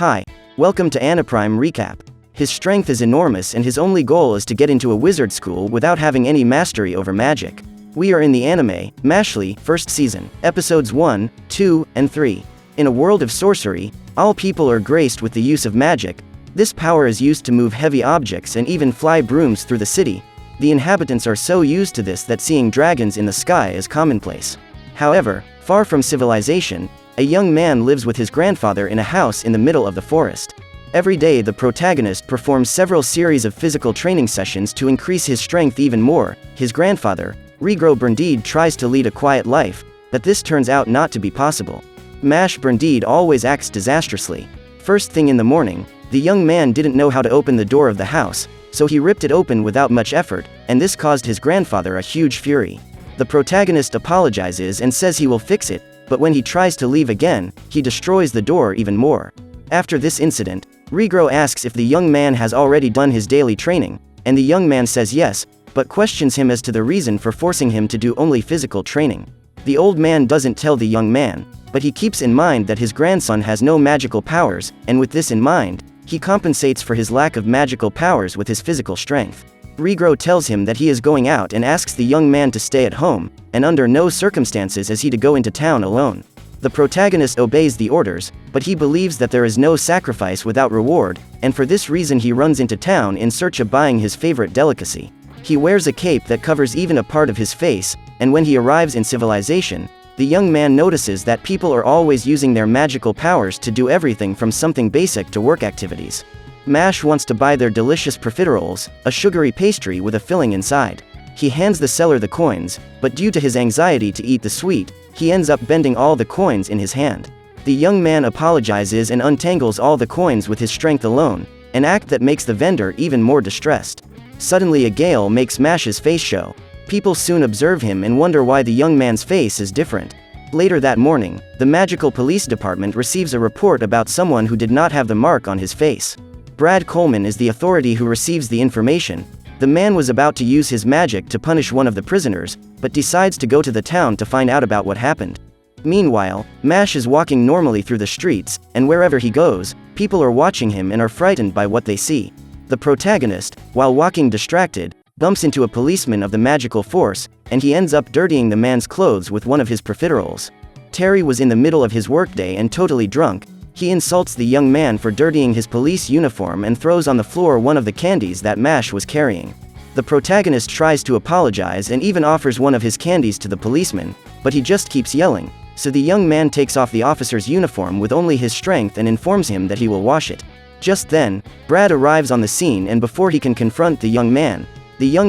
Hi, welcome to Anaprime Recap. His strength is enormous and his only goal is to get into a wizard school without having any mastery over magic. We are in the anime, Mashley, first season, episodes 1, 2, and 3. In a world of sorcery, all people are graced with the use of magic. This power is used to move heavy objects and even fly brooms through the city. The inhabitants are so used to this that seeing dragons in the sky is commonplace. However, far from civilization, a young man lives with his grandfather in a house in the middle of the forest. Every day the protagonist performs several series of physical training sessions to increase his strength even more. His grandfather, Regro Brandide, tries to lead a quiet life, but this turns out not to be possible. Mash Brandide always acts disastrously. First thing in the morning, the young man didn't know how to open the door of the house, so he ripped it open without much effort, and this caused his grandfather a huge fury. The protagonist apologizes and says he will fix it, but when he tries to leave again, he destroys the door even more. After this incident, Regro asks if the young man has already done his daily training, and the young man says yes, but questions him as to the reason for forcing him to do only physical training. The old man doesn't tell the young man, but he keeps in mind that his grandson has no magical powers, and with this in mind, he compensates for his lack of magical powers with his physical strength. Regro tells him that he is going out and asks the young man to stay at home, and under no circumstances is he to go into town alone. The protagonist obeys the orders, but he believes that there is no sacrifice without reward, and for this reason he runs into town in search of buying his favorite delicacy. He wears a cape that covers even a part of his face, and when he arrives in civilization, the young man notices that people are always using their magical powers to do everything from something basic to work activities. Mash wants to buy their delicious profiteroles, a sugary pastry with a filling inside. He hands the seller the coins, but due to his anxiety to eat the sweet, he ends up bending all the coins in his hand. The young man apologizes and untangles all the coins with his strength alone, an act that makes the vendor even more distressed. Suddenly a gale makes Mash's face show. People soon observe him and wonder why the young man's face is different. Later that morning, the magical police department receives a report about someone who did not have the mark on his face. Brad Coleman is the authority who receives the information. The man was about to use his magic to punish one of the prisoners, but decides to go to the town to find out about what happened. Meanwhile, Mash is walking normally through the streets, and wherever he goes, people are watching him and are frightened by what they see. The protagonist, while walking distracted, bumps into a policeman of the magical force, and he ends up dirtying the man's clothes with one of his profiteroles. Terry was in the middle of his workday and totally drunk. He insults the young man for dirtying his police uniform and throws on the floor one of the candies that Mash was carrying. The protagonist tries to apologize and even offers one of his candies to the policeman, but he just keeps yelling, so the young man takes off the officer's uniform with only his strength and informs him that he will wash it. Just then, Brad arrives on the scene, and before he can confront the young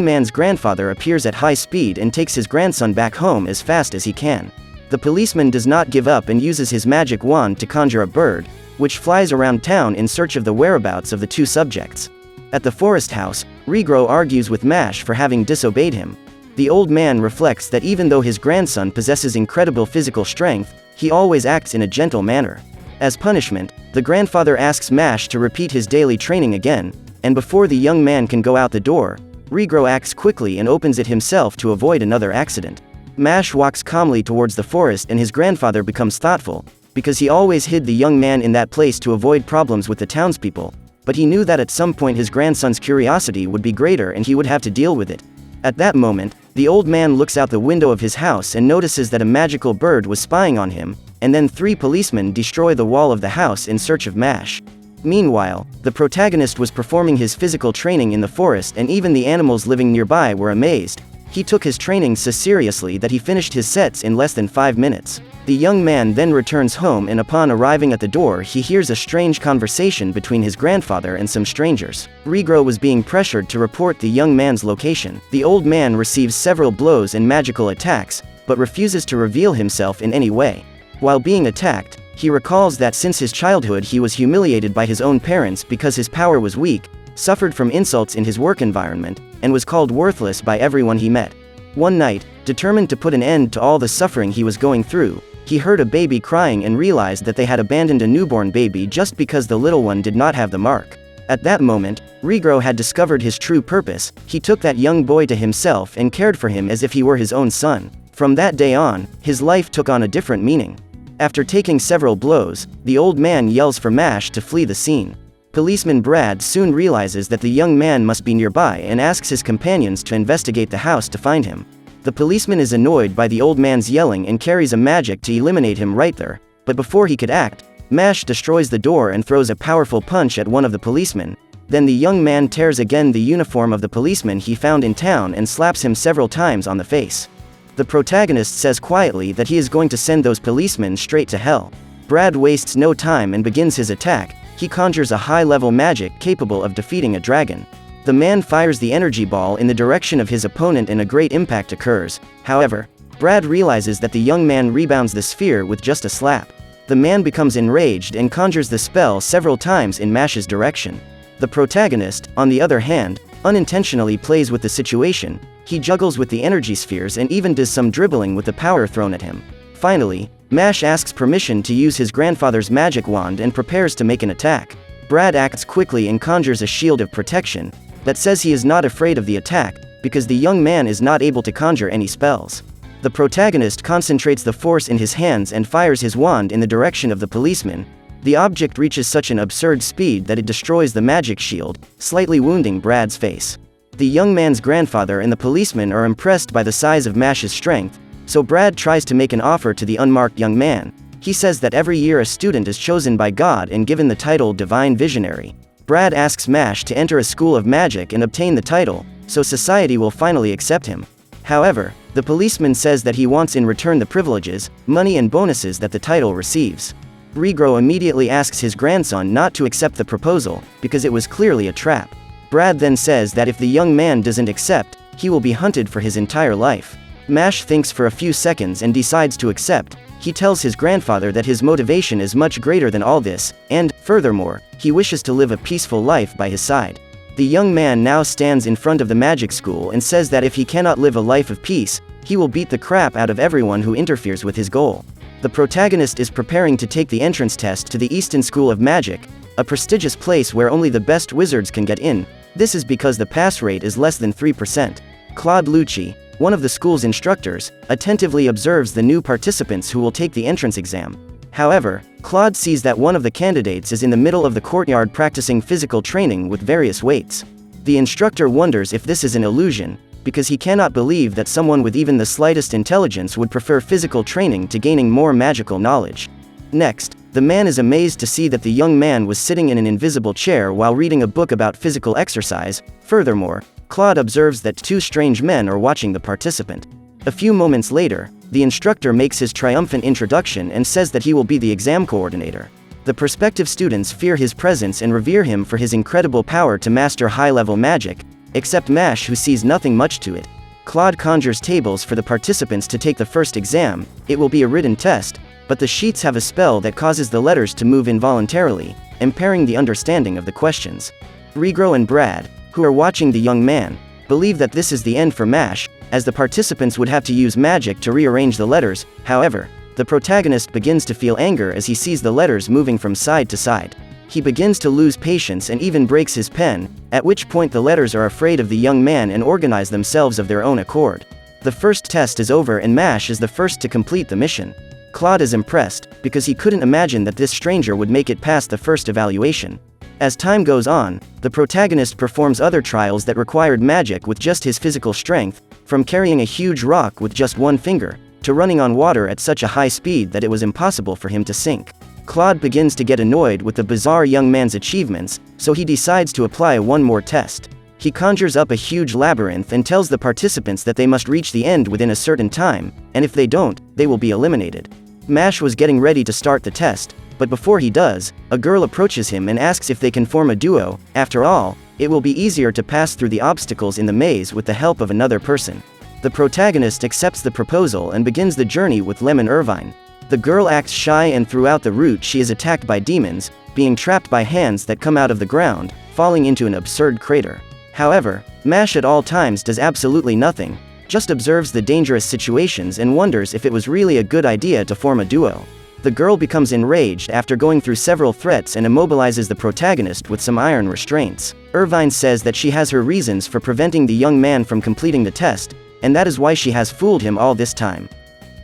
man's grandfather appears at high speed and takes his grandson back home as fast as he can. The policeman does not give up and uses his magic wand to conjure a bird, which flies around town in search of the whereabouts of the two subjects. At the forest house, Regro argues with Mash for having disobeyed him. The old man reflects that even though his grandson possesses incredible physical strength, he always acts in a gentle manner. As punishment, the grandfather asks Mash to repeat his daily training again, and before the young man can go out the door, Regro acts quickly and opens it himself to avoid another accident. Mash walks calmly towards the forest and his grandfather becomes thoughtful, because he always hid the young man in that place to avoid problems with the townspeople, but he knew that at some point his grandson's curiosity would be greater and he would have to deal with it. At that moment, the old man looks out the window of his house and notices that a magical bird was spying on him, and then 3 policemen destroy the wall of the house in search of Mash. Meanwhile, the protagonist was performing his physical training in the forest and even the animals living nearby were amazed. He took his training so seriously that he finished his sets in less than 5 minutes. The young man then returns home, and upon arriving at the door he hears a strange conversation between his grandfather and some strangers. Regro was being pressured to report the young man's location. The old man receives several blows and magical attacks, but refuses to reveal himself in any way. While being attacked, he recalls that since his childhood he was humiliated by his own parents because his power was weak, suffered from insults in his work environment, and was called worthless by everyone he met. One night, determined to put an end to all the suffering he was going through, he heard a baby crying and realized that they had abandoned a newborn baby just because the little one did not have the mark. At that moment, Regro had discovered his true purpose. He took that young boy to himself and cared for him as if he were his own son. From that day on, his life took on a different meaning. After taking several blows, the old man yells for Mash to flee the scene. Policeman Brad soon realizes that the young man must be nearby and asks his companions to investigate the house to find him. The policeman is annoyed by the old man's yelling and carries a magic to eliminate him right there, but before he could act, Mash destroys the door and throws a powerful punch at one of the policemen. Then the young man tears again the uniform of the policeman he found in town and slaps him several times on the face. The protagonist says quietly that he is going to send those policemen straight to hell. Brad wastes no time and begins his attack. He conjures a high-level magic capable of defeating a dragon. The man fires the energy ball in the direction of his opponent and a great impact occurs. However, Brad realizes that the young man rebounds the sphere with just a slap. The man becomes enraged and conjures the spell several times in Mash's direction. The protagonist, on the other hand, unintentionally plays with the situation. He juggles with the energy spheres and even does some dribbling with the power thrown at him. Finally, Mash asks permission to use his grandfather's magic wand and prepares to make an attack. Brad acts quickly and conjures a shield of protection that says he is not afraid of the attack, because the young man is not able to conjure any spells. The protagonist concentrates the force in his hands and fires his wand in the direction of the policeman. The object reaches such an absurd speed that it destroys the magic shield, slightly wounding Brad's face. The young man's grandfather and the policeman are impressed by the size of Mash's strength, so Brad tries to make an offer to the unmarked young man. He says that every year a student is chosen by God and given the title Divine Visionary. Brad asks Mash to enter a school of magic and obtain the title, so society will finally accept him. However, the policeman says that he wants in return the privileges, money and bonuses that the title receives. Regro immediately asks his grandson not to accept the proposal, because it was clearly a trap. Brad then says that if the young man doesn't accept, he will be hunted for his entire life. Mash thinks for a few seconds and decides to accept. He tells his grandfather that his motivation is much greater than all this, and, furthermore, he wishes to live a peaceful life by his side. The young man now stands in front of the magic school and says that if he cannot live a life of peace, he will beat the crap out of everyone who interferes with his goal. The protagonist is preparing to take the entrance test to the Easton School of Magic, a prestigious place where only the best wizards can get in. This is because the pass rate is less than 3%. Claude Lucci, one of the school's instructors, attentively observes the new participants who will take the entrance exam. However, Claude sees that one of the candidates is in the middle of the courtyard practicing physical training with various weights. The instructor wonders if this is an illusion, because he cannot believe that someone with even the slightest intelligence would prefer physical training to gaining more magical knowledge. Next, the man is amazed to see that the young man was sitting in an invisible chair while reading a book about physical exercise. Furthermore, Claude observes that two strange men are watching the participant. A few moments later, the instructor makes his triumphant introduction and says that he will be the exam coordinator. The prospective students fear his presence and revere him for his incredible power to master high-level magic, except Mash, who sees nothing much to it. Claude conjures tables for the participants to take the first exam. It will be a written test, but the sheets have a spell that causes the letters to move involuntarily, impairing the understanding of the questions. Regro and Brad, who are watching the young man, believe that this is the end for Mash, as the participants would have to use magic to rearrange the letters. However, the protagonist begins to feel anger as he sees the letters moving from side to side. He begins to lose patience and even breaks his pen, at which point the letters are afraid of the young man and organize themselves of their own accord. The first test is over and Mash is the first to complete the mission. Claude is impressed, because he couldn't imagine that this stranger would make it past the first evaluation. As time goes on, the protagonist performs other trials that required magic with just his physical strength, from carrying a huge rock with just one finger, to running on water at such a high speed that it was impossible for him to sink. Claude begins to get annoyed with the bizarre young man's achievements, so he decides to apply one more test. He conjures up a huge labyrinth and tells the participants that they must reach the end within a certain time, and if they don't, they will be eliminated. Mash was getting ready to start the test, but before he does, a girl approaches him and asks if they can form a duo. After all, it will be easier to pass through the obstacles in the maze with the help of another person. The protagonist accepts the proposal and begins the journey with Lemon Irvine. The girl acts shy and throughout the route she is attacked by demons, being trapped by hands that come out of the ground, falling into an absurd crater. However, Mash at all times does absolutely nothing, just observes the dangerous situations and wonders if it was really a good idea to form a duo. The girl becomes enraged after going through several threats and immobilizes the protagonist with some iron restraints. Irvine says that she has her reasons for preventing the young man from completing the test, and that is why she has fooled him all this time.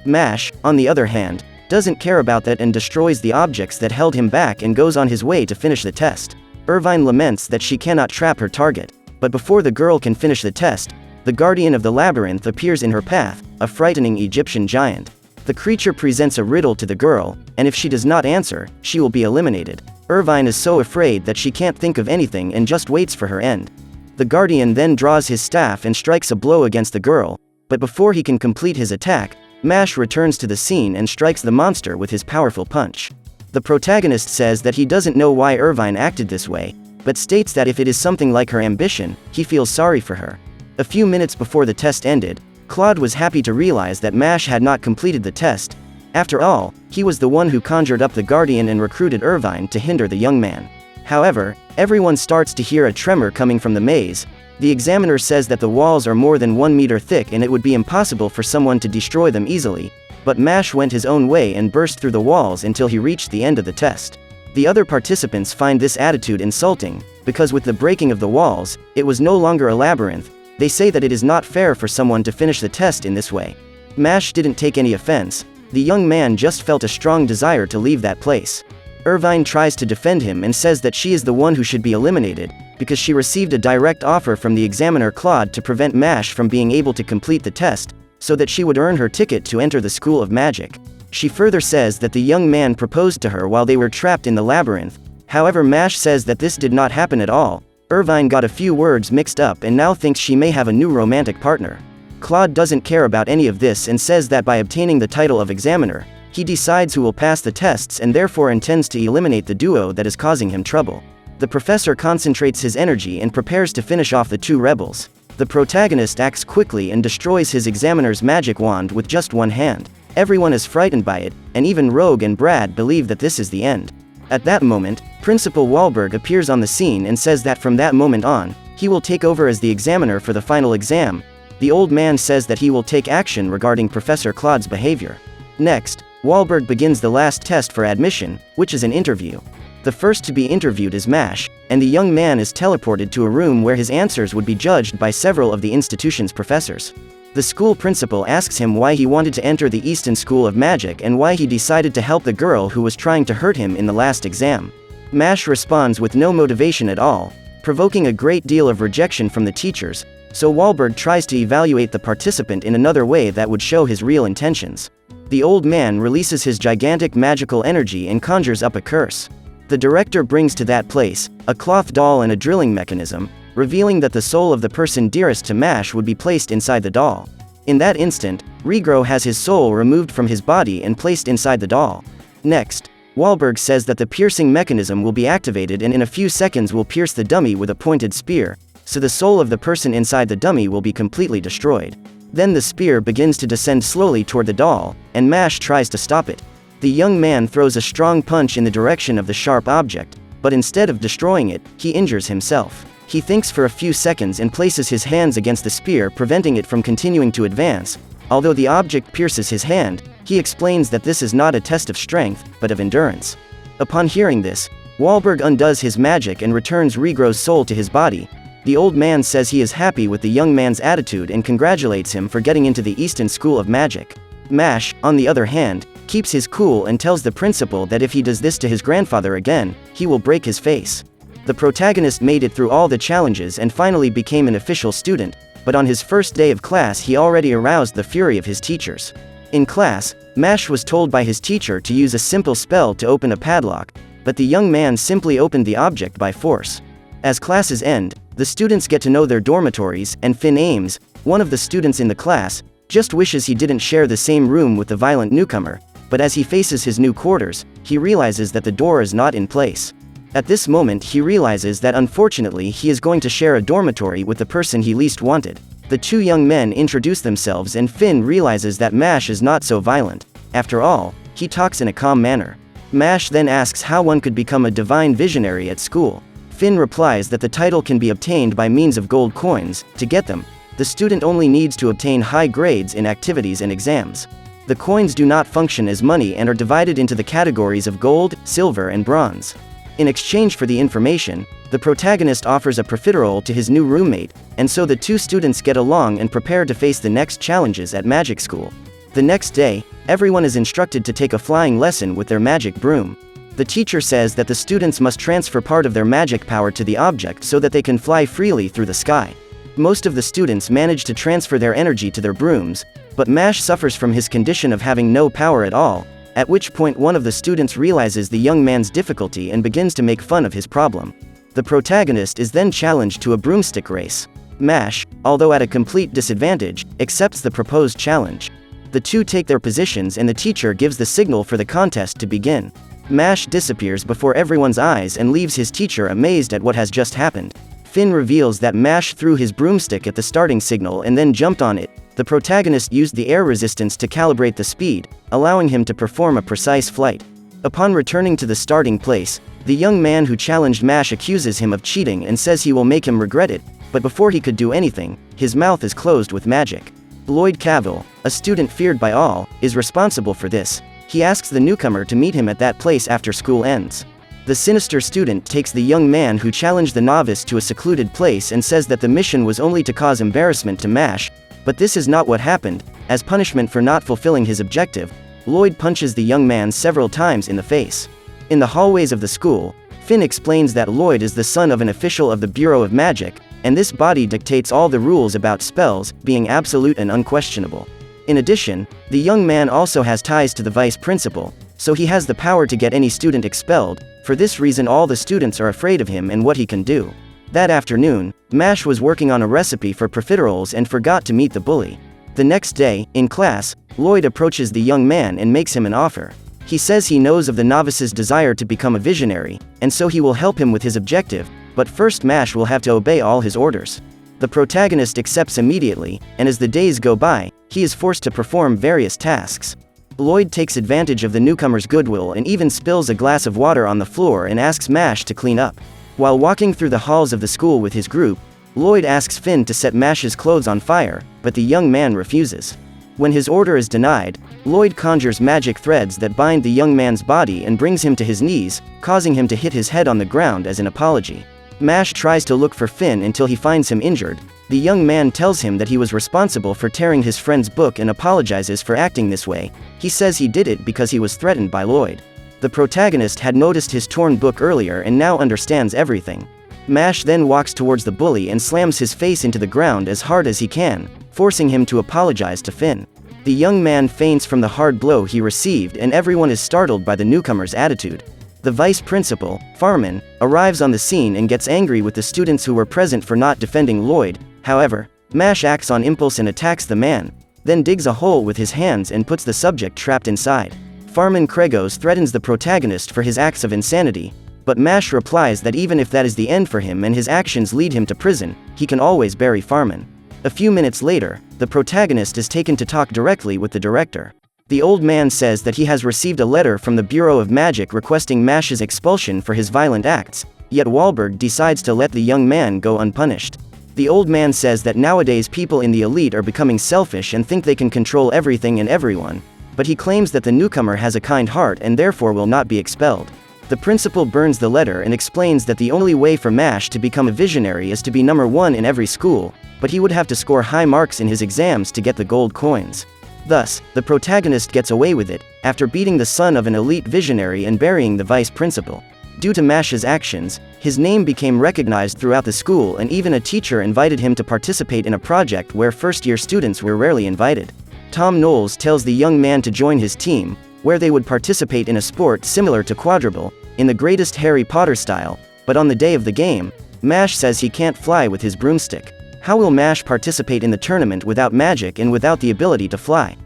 Mash, on the other hand, doesn't care about that and destroys the objects that held him back and goes on his way to finish the test. Irvine laments that she cannot trap her target, but before the girl can finish the test, the guardian of the labyrinth appears in her path, a frightening Egyptian giant. The creature presents a riddle to the girl, and if she does not answer, she will be eliminated. Irvine is so afraid that she can't think of anything and just waits for her end. The guardian then draws his staff and strikes a blow against the girl, but before he can complete his attack, Mash returns to the scene and strikes the monster with his powerful punch. The protagonist says that he doesn't know why Irvine acted this way, but states that if it is something like her ambition, he feels sorry for her. A few minutes before the test ended, Claude was happy to realize that Mash had not completed the test. After all, he was the one who conjured up the guardian and recruited Irvine to hinder the young man. However, everyone starts to hear a tremor coming from the maze. The examiner says that the walls are more than 1 meter thick and it would be impossible for someone to destroy them easily, but Mash went his own way and burst through the walls until he reached the end of the test. The other participants find this attitude insulting, because with the breaking of the walls, it was no longer a labyrinth. They say that it is not fair for someone to finish the test in this way. Mash didn't take any offense. The young man just felt a strong desire to leave that place. Irvine tries to defend him and says that she is the one who should be eliminated, because she received a direct offer from the examiner Claude to prevent Mash from being able to complete the test, so that she would earn her ticket to enter the School of Magic. She further says that the young man proposed to her while they were trapped in the labyrinth. However, Mash says that this did not happen at all. Irvine got a few words mixed up and now thinks she may have a new romantic partner. Claude doesn't care about any of this and says that by obtaining the title of examiner, he decides who will pass the tests and therefore intends to eliminate the duo that is causing him trouble. The professor concentrates his energy and prepares to finish off the two rebels. The protagonist acts quickly and destroys his examiner's magic wand with just one hand. Everyone is frightened by it, and even Rogue and Brad believe that this is the end. At that moment, Principal Wahlberg appears on the scene and says that from that moment on, he will take over as the examiner for the final exam. The old man says that he will take action regarding Professor Claude's behavior. Next, Wahlberg begins the last test for admission, which is an interview. The first to be interviewed is Mash, and the young man is teleported to a room where his answers would be judged by several of the institution's professors. The school principal asks him why he wanted to enter the Easton School of Magic and why he decided to help the girl who was trying to hurt him in the last exam. Mash responds with no motivation at all, provoking a great deal of rejection from the teachers, so Wahlberg tries to evaluate the participant in another way that would show his real intentions. The old man releases his gigantic magical energy and conjures up a curse. The director brings to that place a cloth doll and a drilling mechanism, revealing that the soul of the person dearest to Mash would be placed inside the doll. In that instant, Regro has his soul removed from his body and placed inside the doll. Next, Wahlberg says that the piercing mechanism will be activated and in a few seconds will pierce the dummy with a pointed spear, so the soul of the person inside the dummy will be completely destroyed. Then the spear begins to descend slowly toward the doll, and Mash tries to stop it. The young man throws a strong punch in the direction of the sharp object, but instead of destroying it, he injures himself. He thinks for a few seconds and places his hands against the spear, preventing it from continuing to advance. Although the object pierces his hand, he explains that this is not a test of strength, but of endurance. Upon hearing this, Wahlberg undoes his magic and returns Regro's soul to his body. The old man says he is happy with the young man's attitude and congratulates him for getting into the Easton School of Magic. Mash, on the other hand, keeps his cool and tells the principal that if he does this to his grandfather again, he will break his face. The protagonist made it through all the challenges and finally became an official student, but on his first day of class he already aroused the fury of his teachers. In class, Mash was told by his teacher to use a simple spell to open a padlock, but the young man simply opened the object by force. As classes end, the students get to know their dormitories, and Finn Ames, one of the students in the class, just wishes he didn't share the same room with the violent newcomer, but as he faces his new quarters, he realizes that the door is not in place. At this moment he realizes that unfortunately he is going to share a dormitory with the person he least wanted. The two young men introduce themselves and Finn realizes that Mash is not so violent. After all, he talks in a calm manner. Mash then asks how one could become a divine visionary at school. Finn replies that the title can be obtained by means of gold coins. To get them, the student only needs to obtain high grades in activities and exams. The coins do not function as money and are divided into the categories of gold, silver and bronze. In exchange for the information, the protagonist offers a profiterole to his new roommate, and so the two students get along and prepare to face the next challenges at magic school. The The next day, everyone is instructed to take a flying lesson with their magic broom. The teacher says that the students must transfer part of their magic power to the object so that they can fly freely through the sky. Most of the students manage to transfer their energy to their brooms, but Mash suffers from his condition of having no power at all, at which point one of the students realizes the young man's difficulty and begins to make fun of his problem. The protagonist is then challenged to a broomstick race. Mash, although at a complete disadvantage, accepts the proposed challenge. The two take their positions and the teacher gives the signal for the contest to begin. Mash disappears before everyone's eyes and leaves his teacher amazed at what has just happened. Finn reveals that Mash threw his broomstick at the starting signal and then jumped on it. The protagonist used the air resistance to calibrate the speed, allowing him to perform a precise flight. Upon returning to the starting place, the young man who challenged Mash accuses him of cheating and says he will make him regret it, but before he could do anything, his mouth is closed with magic. Lloyd Cavill, a student feared by all, is responsible for this. He asks the newcomer to meet him at that place after school ends. The sinister student takes the young man who challenged the novice to a secluded place and says that the mission was only to cause embarrassment to Mash, but this is not what happened. As punishment for not fulfilling his objective, Lloyd punches the young man several times in the face. In the hallways of the school, Finn explains that Lloyd is the son of an official of the Bureau of Magic, and this body dictates all the rules about spells, being absolute and unquestionable. In addition, the young man also has ties to the vice principal, so he has the power to get any student expelled. For this reason all the students are afraid of him and what he can do. That afternoon, Mash was working on a recipe for profiteroles and forgot to meet the bully. The next day, in class, Lloyd approaches the young man and makes him an offer. He says he knows of the novice's desire to become a visionary, and so he will help him with his objective, but first Mash will have to obey all his orders. The protagonist accepts immediately, and as the days go by, he is forced to perform various tasks. Lloyd takes advantage of the newcomer's goodwill and even spills a glass of water on the floor and asks Mash to clean up. While walking through the halls of the school with his group, Lloyd asks Finn to set Mash's clothes on fire, but the young man refuses. When his order is denied, Lloyd conjures magic threads that bind the young man's body and brings him to his knees, causing him to hit his head on the ground as an apology. Mash tries to look for Finn until he finds him injured. The young man tells him that he was responsible for tearing his friend's book and apologizes for acting this way. He says he did it because he was threatened by Lloyd. The protagonist had noticed his torn book earlier and now understands everything. Mash then walks towards the bully and slams his face into the ground as hard as he can, forcing him to apologize to Finn. The young man faints from the hard blow he received and everyone is startled by the newcomer's attitude. The vice principal, Farman, arrives on the scene and gets angry with the students who were present for not defending Lloyd. However, Mash acts on impulse and attacks the man, then digs a hole with his hands and puts the subject trapped inside. Farman Kregos threatens the protagonist for his acts of insanity, but Mash replies that even if that is the end for him and his actions lead him to prison, he can always bury Farman. A few minutes later, the protagonist is taken to talk directly with the director. The old man says that he has received a letter from the Bureau of Magic requesting Mash's expulsion for his violent acts, yet Wahlberg decides to let the young man go unpunished. The old man says that nowadays people in the elite are becoming selfish and think they can control everything and everyone, but he claims that the newcomer has a kind heart and therefore will not be expelled. The principal burns the letter and explains that the only way for Mash to become a visionary is to be number one in every school, but he would have to score high marks in his exams to get the gold coins. Thus, the protagonist gets away with it, after beating the son of an elite visionary and burying the vice principal. Due to Mash's actions, his name became recognized throughout the school and even a teacher invited him to participate in a project where first-year students were rarely invited. Tom Knowles tells the young man to join his team, where they would participate in a sport similar to quadribol, in the greatest Harry Potter style, but on the day of the game, Mash says he can't fly with his broomstick. How will Mash participate in the tournament without magic and without the ability to fly?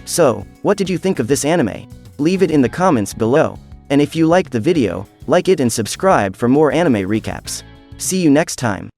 So, what did you think of this anime? Leave it in the comments below. And if you liked the video, like it and subscribe for more anime recaps. See you next time.